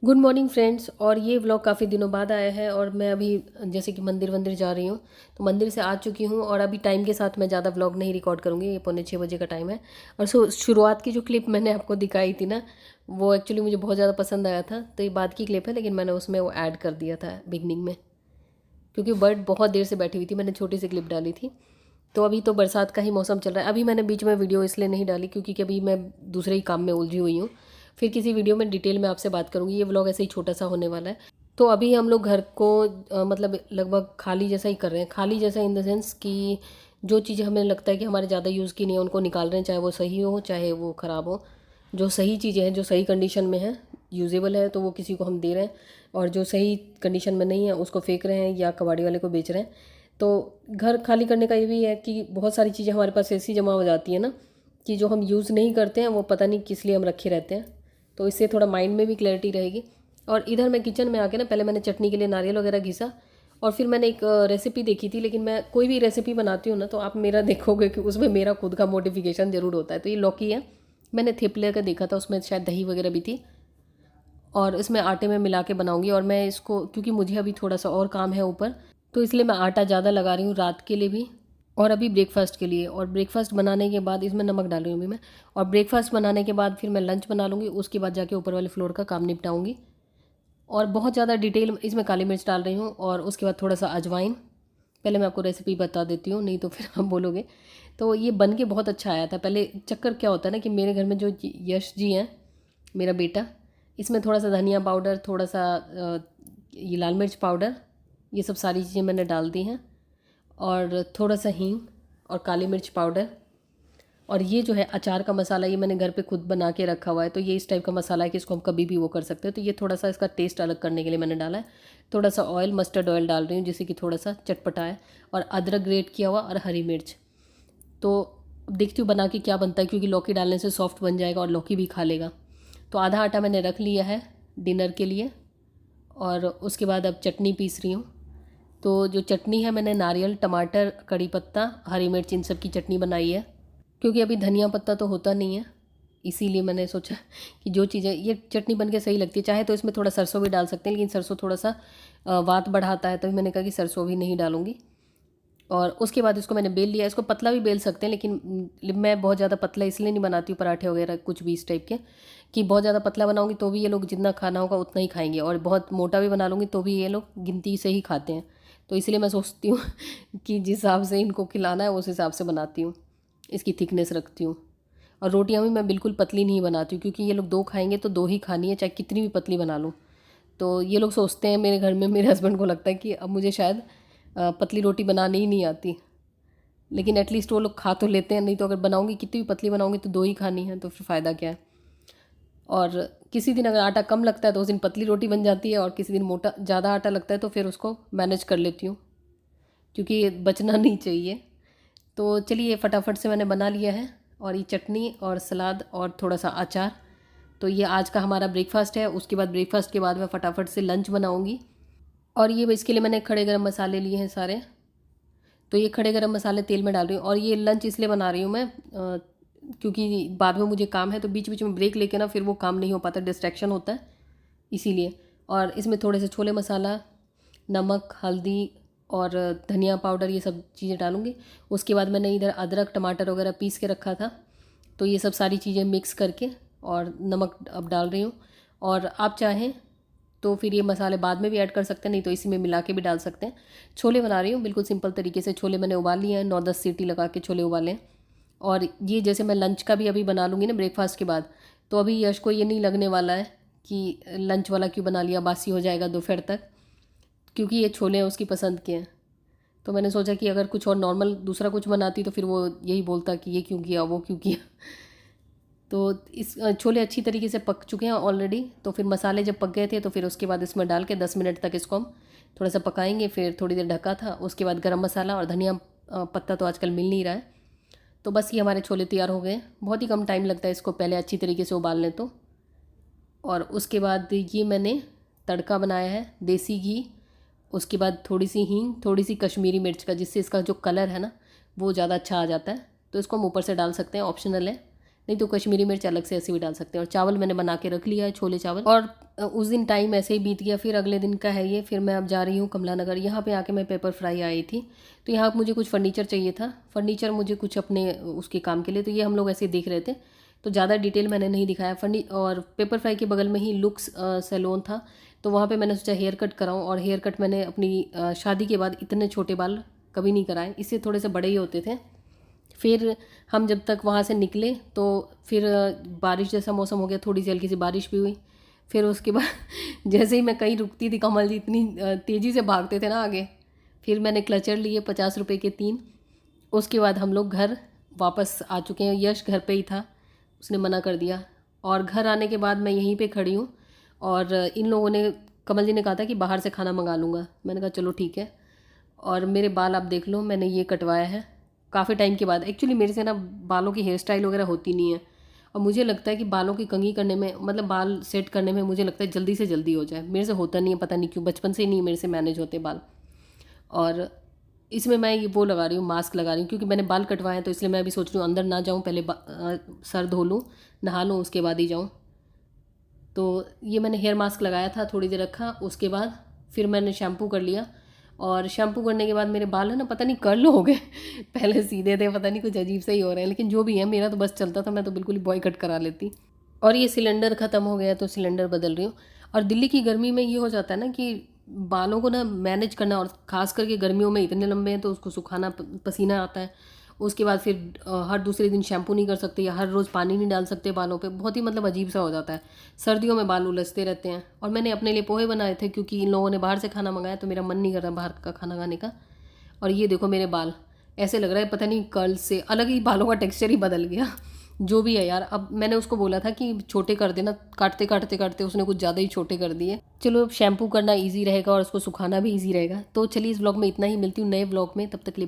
Good morning friends. और ये vlog काफ़ी दिनों बाद आया है और मैं अभी जैसे कि मंदिर जा रही हूँ, तो मंदिर से आ चुकी हूँ और अभी टाइम के साथ मैं ज़्यादा व्लॉग नहीं रिकॉर्ड करूँगी। ये 5:45 का टाइम है। और शुरुआत की जो क्लिप मैंने आपको दिखाई थी ना, वो एक्चुअली मुझे बहुत ज़्यादा पसंद आया था, तो ये बाद की क्लिप है, लेकिन मैंने उसमें वो ऐड कर दिया था बिगनिंग में, क्योंकि बर्ड बहुत देर से बैठी हुई थी। मैंने छोटी सी क्लिप डाली थी। तो अभी तो बरसात का ही मौसम चल रहा है। अभी मैंने बीच में वीडियो इसलिए नहीं डाली क्योंकि अभी मैं दूसरे ही काम में उलझी हुई हूँ। फिर किसी वीडियो में डिटेल में आपसे बात करूँगी। ये व्लॉग ऐसे ही छोटा सा होने वाला है। तो अभी हम लोग घर को मतलब लगभग खाली जैसा ही कर रहे हैं। खाली जैसा इन द सेंस कि जो चीज़ें हमें लगता है कि हमारे ज़्यादा यूज़ की नहीं है, उनको निकाल रहे हैं, चाहे वो सही हो चाहे वो ख़राब हो। जो सही चीज़ें हैं, जो सही कंडीशन में है, यूजेबल है, तो वो किसी को हम दे रहे हैं। और जो सही कंडीशन में नहीं है उसको फेंक रहे हैं या कबाड़ी वाले को बेच रहे हैं। तो घर खाली करने का ये भी है कि बहुत सारी चीज़ें हमारे पास ऐसी जमा हो जाती है ना, कि जो हम यूज़ नहीं करते हैं वो पता नहीं किस लिए हम रखे रहते हैं। तो इससे थोड़ा माइंड में भी क्लैरिटी रहेगी। और इधर मैं किचन में आके ना, पहले मैंने चटनी के लिए नारियल वगैरह घिसा, और फिर मैंने एक रेसिपी देखी थी। लेकिन मैं कोई भी रेसिपी बनाती हूँ ना, तो आप मेरा देखोगे कि उसमें मेरा खुद का मॉडिफिकेशन ज़रूर होता है। तो ये लौकी है, मैंने थेपले का देखा था, उसमें शायद दही वगैरह भी थी, और इसमें आटे में मिला के बनाऊँगी। और मैं इसको, क्योंकि मुझे अभी थोड़ा सा और काम है ऊपर, तो इसलिए मैं आटा ज़्यादा लगा रही हूँ रात के लिए भी और अभी ब्रेकफास्ट के लिए। और ब्रेकफास्ट बनाने के बाद इसमें नमक डाल रही हूँ अभी मैं। और ब्रेकफास्ट बनाने के बाद फिर मैं लंच बना लूँगी, उसके बाद जाके ऊपर वाले फ्लोर का काम निपटाऊँगी। और बहुत ज़्यादा डिटेल इसमें काली मिर्च डाल रही हूँ, और उसके बाद थोड़ा सा अजवाइन। पहले मैं आपको रेसिपी बता देती हूँ, नहीं तो फिर आप बोलोगे। तो ये बन के बहुत अच्छा आया था। पहले चक्कर क्या होता है ना, कि मेरे घर में जो यश जी हैं, मेरा बेटा, इसमें थोड़ा सा धनिया पाउडर, थोड़ा सा ये लाल मिर्च पाउडर, ये सब सारी चीज़ें मैंने डाल दी हैं, और थोड़ा सा हींग और काली मिर्च पाउडर। और ये जो है अचार का मसाला, ये मैंने घर पे खुद बना के रखा हुआ है। तो ये इस टाइप का मसाला है कि इसको हम कभी भी वो कर सकते हैं। तो ये थोड़ा सा इसका टेस्ट अलग करने के लिए मैंने डाला है। थोड़ा सा ऑयल, मस्टर्ड ऑयल डाल रही हूँ, जिससे कि थोड़ा सा चटपटा है। और अदरक ग्रेट किया हुआ और हरी मिर्च। तो देखती हूँ बना के क्या बनता है, क्योंकि लौकी डालने से सॉफ्ट बन जाएगा और लौकी भी खा लेगा। तो आधा आटा मैंने रख लिया है डिनर के लिए। और उसके बाद अब चटनी पीस रही हूँ। तो जो चटनी है, मैंने नारियल, टमाटर, कड़ी पत्ता, हरी मिर्च, इन सब की चटनी बनाई है, क्योंकि अभी धनिया पत्ता तो होता नहीं है। इसीलिए मैंने सोचा कि जो चीज़ें, ये चटनी बन के सही लगती है। चाहे तो इसमें थोड़ा सरसों भी डाल सकते हैं, लेकिन सरसों थोड़ा सा वात बढ़ाता है, तो मैंने कहा कि सरसों भी नहीं डालूंगी। और उसके बाद इसको मैंने बेल लिया। इसको पतला भी बेल सकते हैं, लेकिन मैं बहुत ज़्यादा पतला इसलिए नहीं बनाती हूँ पराठे वगैरह कुछ भी इस टाइप के, कि बहुत ज़्यादा पतला बनाऊंगी तो भी ये लोग जितना खाना होगा उतना ही खाएंगे, और बहुत मोटा भी बना लूँगी तो भी ये लोग गिनती से ही खाते हैं। तो इसलिए मैं सोचती हूँ कि जिस हिसाब से इनको खिलाना है उस हिसाब से बनाती हूँ, इसकी थिकनेस रखती हूँ। और रोटियाँ भी मैं बिल्कुल पतली नहीं बनाती हूँ, क्योंकि ये लोग दो खाएंगे तो दो ही खानी है, चाहे कितनी भी पतली बना लूँ। तो ये लोग सोचते हैं मेरे घर में, मेरे हस्बैंड को लगता है कि अब मुझे शायद पतली रोटी बनानी ही नहीं आती। लेकिन एटलीस्ट वो लोग खा तो लेते हैं। नहीं तो अगर बनाऊंगी, कितनी भी पतली बनाऊंगी, तो दो ही खानी है, तो फिर फ़ायदा क्या है। और किसी दिन अगर आटा कम लगता है तो उस दिन पतली रोटी बन जाती है, और किसी दिन मोटा ज़्यादा आटा लगता है तो फिर उसको मैनेज कर लेती हूँ, क्योंकि ये बचना नहीं चाहिए। तो चलिए, फटाफट से मैंने बना लिया है। और ये चटनी और सलाद और थोड़ा सा अचार। तो ये आज का हमारा ब्रेकफास्ट है। उसके बाद ब्रेकफास्ट के बाद मैं फटाफट से लंच बनाऊँगी। और ये इसके लिए मैंने खड़े गरम मसाले लिए हैं सारे। तो ये खड़े गरम मसाले तेल में डाल रही हूँ। और ये लंच इसलिए बना रही हूँ मैं, क्योंकि बाद में मुझे काम है, तो बीच बीच में ब्रेक लेके ना फिर वो काम नहीं हो पाता, डिस्ट्रैक्शन होता है, इसीलिए। और इसमें थोड़े से छोले मसाला, नमक, हल्दी और धनिया पाउडर, ये सब चीज़ें डालूँगी। उसके बाद मैंने इधर अदरक, टमाटर वगैरह पीस के रखा था, तो ये सब सारी चीज़ें मिक्स करके और नमक अब डाल रही हूँ। और आप चाहें तो फिर ये मसाले बाद में भी ऐड कर सकते हैं, नहीं तो इसी में मिला के भी डाल सकते हैं। छोले बना रही हूँ बिल्कुल सिंपल तरीके से। छोले मैंने उबाल लिए हैं, 9-10 सीटी लगा के छोले उबाले हैं। और ये जैसे मैं लंच का भी अभी बना लूँगी ना ब्रेकफास्ट के बाद, तो अभी यश को ये नहीं लगने वाला है कि लंच वाला क्यों बना लिया, बासी हो जाएगा दोपहर तक, क्योंकि ये छोले हैं उसकी पसंद के हैं। तो मैंने सोचा कि अगर कुछ और नॉर्मल दूसरा कुछ बनाती तो फिर वो यही बोलता कि ये क्यों किया, वो क्यों किया। तो इस छोले अच्छी तरीके से पक चुके हैं ऑलरेडी। तो फिर मसाले जब पक गए थे, तो फिर उसके बाद इसमें डाल के 10 मिनट तक इसको हम थोड़ा सा पकाएंगे। फिर थोड़ी देर ढका था। उसके बाद गरम मसाला और धनिया पत्ता तो आजकल मिल नहीं रहा है। तो बस ये हमारे छोले तैयार हो गए। बहुत ही कम टाइम लगता है इसको पहले अच्छी तरीके से उबाल लें तो। और उसके बाद ये मैंने तड़का बनाया है, देसी घी, उसके बाद थोड़ी सी हींग, थोड़ी सी कश्मीरी मिर्च का, जिससे इसका जो कलर है ना वो ज़्यादा अच्छा आ जाता है। तो इसको हम ऊपर से डाल सकते हैं, ऑप्शनल है। नहीं तो कश्मीरी मिर्च अलग से ऐसे भी डाल सकते हैं। और चावल मैंने बना के रख लिया है, छोले चावल। और उस दिन टाइम ऐसे ही बीत गया। फिर अगले दिन का है ये। फिर मैं अब जा रही हूँ कमला नगर। यहाँ पे आके मैं पेपर फ्राई आई थी, तो यहाँ मुझे कुछ फर्नीचर चाहिए था। फर्नीचर मुझे कुछ अपने उसके काम के लिए, तो ये हम लोग ऐसे देख रहे थे, तो ज़्यादा डिटेल मैंने नहीं दिखाया। और पेपर फ्राई के बगल में ही लुक्स सैलून था, तो वहाँ पे मैंने सोचा हेयर कट कराऊँ। और हेयर कट मैंने अपनी शादी के बाद इतने छोटे बाल कभी नहीं कराए, इससे थोड़े से बड़े ही होते थे। फिर हम जब तक वहाँ से निकले तो फिर बारिश जैसा मौसम हो गया, थोड़ी सी हल्की सी बारिश भी हुई। फिर उसके बाद जैसे ही मैं कहीं रुकती थी, कमल जी इतनी तेज़ी से भागते थे ना आगे। फिर मैंने क्लचर लिए 50 रुपये के 3। उसके बाद हम लोग घर वापस आ चुके हैं। यश घर पे ही था, उसने मना कर दिया। और घर आने के बाद मैं यहीं पे खड़ी हूँ, और इन लोगों ने, कमल जी ने कहा था कि बाहर से खाना मंगा लूँगा। मैंने कहा चलो ठीक है। और मेरे बाल आप देख लो, मैंने ये कटवाया है काफ़ी टाइम के बाद। एक्चुअली मेरे से ना बालों की हेयर स्टाइल वगैरह होती नहीं है, और मुझे लगता है कि बालों की कंघी करने में, मतलब बाल सेट करने में मुझे लगता है जल्दी से जल्दी हो जाए। मेरे से होता नहीं है, पता नहीं क्यों, बचपन से ही नहीं मेरे से मैनेज होते बाल। और इसमें मैं ये वो लगा रही हूँ, मास्क लगा रही हूँ, क्योंकि मैंने बाल कटवाए हैं, तो इसलिए मैं अभी सोच रही हूँ अंदर ना जाऊँ, पहले सर धो लूँ, नहा लूँ, उसके बाद ही जाऊँ। तो ये मैंने हेयर मास्क लगाया था, थोड़ी देर रखा, उसके बाद फिर मैंने शैम्पू कर लिया। और शैम्पू करने के बाद मेरे बाल है ना, पता नहीं कर्ल हो गए पहले सीधे थे, पता नहीं कुछ अजीब सा ही हो रहा है, लेकिन जो भी है, मेरा तो बस चलता था, मैं तो बिल्कुल ही बॉय कट करा लेती। और ये सिलेंडर ख़त्म हो गया, तो सिलेंडर बदल रही हूँ। और दिल्ली की गर्मी में ये हो जाता है ना कि बालों को ना मैनेज करना, और ख़ास करके गर्मियों में इतने लंबे हैं तो उसको सुखाना, पसीना आता है। उसके बाद फिर हर दूसरे दिन शैम्पू नहीं कर सकते, या हर रोज़ पानी नहीं डाल सकते बालों पे, बहुत ही मतलब अजीब सा हो जाता है। सर्दियों में बाल उलझते रहते हैं। और मैंने अपने लिए पोहे बनाए थे, क्योंकि इन लोगों ने बाहर से खाना मंगाया, तो मेरा मन नहीं कर रहा बाहर का खाना खाने का। और ये देखो मेरे बाल, ऐसे लग रहा है पता नहीं कर्ल से अलग ही बालों का टेक्सचर ही बदल गया जो भी है यार। अब मैंने उसको बोला था कि छोटे कर देना, काटते काटते काटते उसने कुछ ज़्यादा ही छोटे कर दिए। चलो अब शैम्पू करना ईजी रहेगा और उसको सुखाना भी ईजी रहेगा। तो चलिए इस व्लॉग में इतना ही, मिलती हूँ नए व्लॉग में, तब तक के लिए